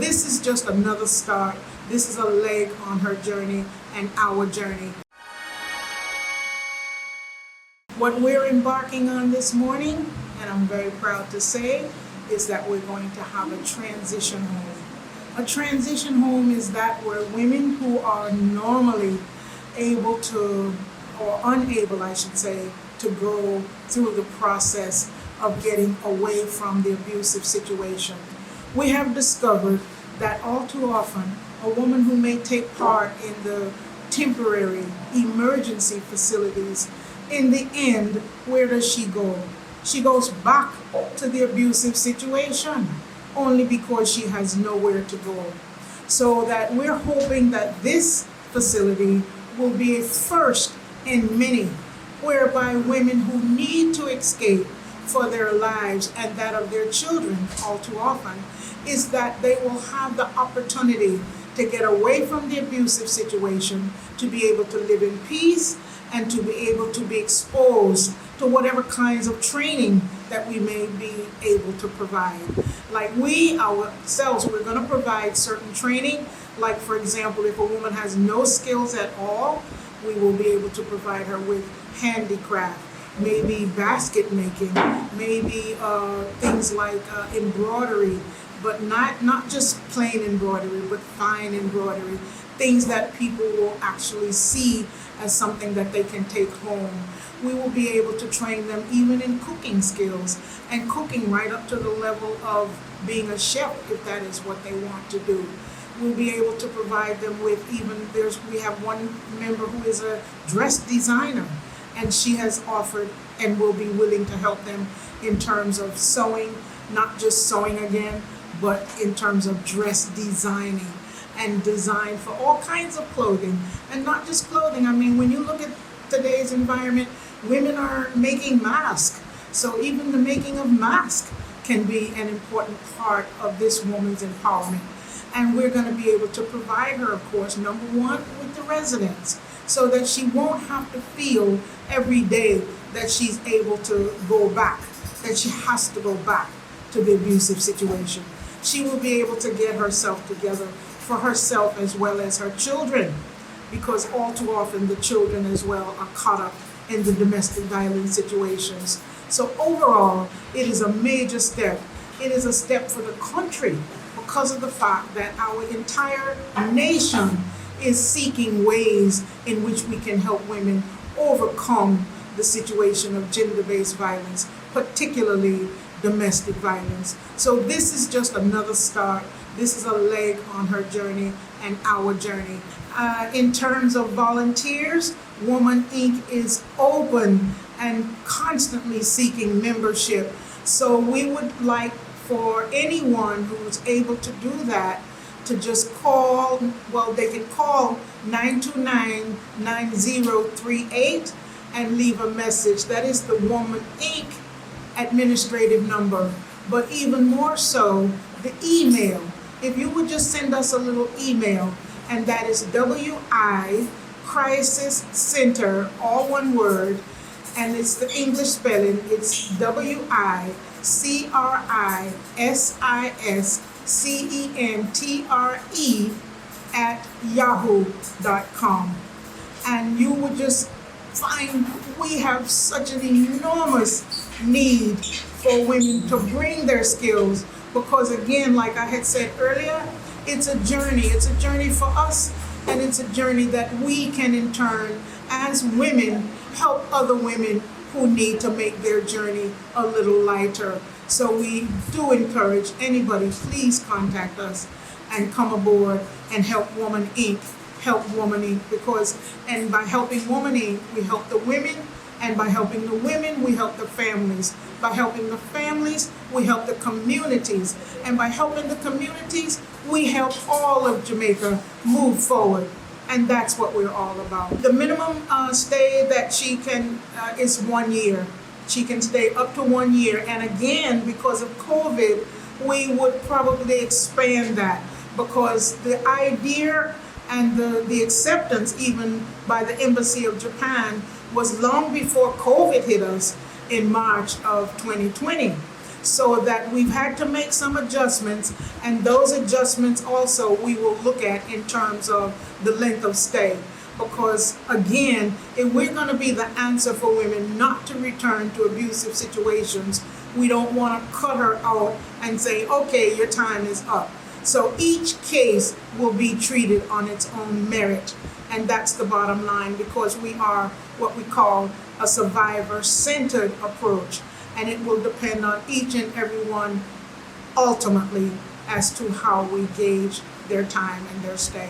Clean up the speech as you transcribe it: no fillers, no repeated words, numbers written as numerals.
this is just another start. This is a leg on her journey and our journey. What we're embarking on this morning, and I'm very proud to say, is that we're going to have a transition home. A transition home is that where women who are normally able to, or unable, I should say, to go through the process of getting away from the abusive situation. We have discovered that all too often, a woman who may take part in the temporary emergency facilities, in the end, where does she go? She goes back to the abusive situation only because she has nowhere to go. So that we're hoping that this facility will be a first in many, whereby women who need to escape for their lives and that of their children all too often, is that they will have the opportunity to get away from the abusive situation, to be able to live in peace, and to be able to be exposed to whatever kinds of training that we may be able to provide. Like we ourselves, we're going to provide certain training. Like, for example, if a woman has no skills at all, we will be able to provide her with handicraft, maybe basket making, maybe things like embroidery, but not just plain embroidery, but fine embroidery, things that people will actually see as something that they can take home. We will be able to train them even in cooking skills and cooking right up to the level of being a chef if that is what they want to do. We'll be able to provide them with we have one member who is a dress designer, and she has offered and will be willing to help them in terms of sewing, not just sewing again, but in terms of dress designing and design for all kinds of clothing. And not just clothing. I mean, when you look at today's environment, women are making masks. So even the making of masks can be an important part of this woman's empowerment. And we're going to be able to provide her, of course, number one, with the residence, so that she won't have to feel every day that she's able to go back, that she has to go back to the abusive situation. She will be able to get herself together for herself as well as her children, because all too often the children as well are caught up in the domestic violence situations. So overall, it is a major step. It is a step for the country because of the fact that our entire nation is seeking ways in which we can help women overcome the situation of gender-based violence, particularly domestic violence. So this is just another start. This is a leg on her journey and our journey. In terms of volunteers, Woman Inc. is open and constantly seeking membership. So we would like for anyone who's able to do that to just call, they can call 929-9038 and leave a message. That is the Woman Inc. administrative number. But even more so, the email. If you would just send us a little email, and that is WI Crisis Center, all one word, and it's the English spelling, it's WICRISISCENTRE@yahoo.com. And you would just find we have such an enormous need for women to bring their skills, because again, like I had said earlier, it's a journey. It's a journey for us, and it's a journey that we can in turn, as women, help other women who need to make their journey a little lighter. So we do encourage anybody, please contact us and come aboard and help Woman Inc. Help Woman Inc. And by helping Woman Inc., we help the women, and by helping the women, we help the families. By helping the families, we help the communities. And by helping the communities, we help all of Jamaica move forward. And that's what we're all about. The minimum stay that she can is 1 year. She can stay up to 1 year. And again, because of COVID, we would probably expand that, because the idea and the acceptance even by the Embassy of Japan was long before COVID hit us in March of 2020. so that we've had to make some adjustments, and those adjustments also we will look at in terms of the length of stay. Because again, if we're going to be the answer for women not to return to abusive situations, we don't want to cut her out and say, okay, your time is up. So each case will be treated on its own merit. And that's the bottom line, because we are what we call a survivor-centered approach. And it will depend on each and every one ultimately as to how we gauge their time and their stay.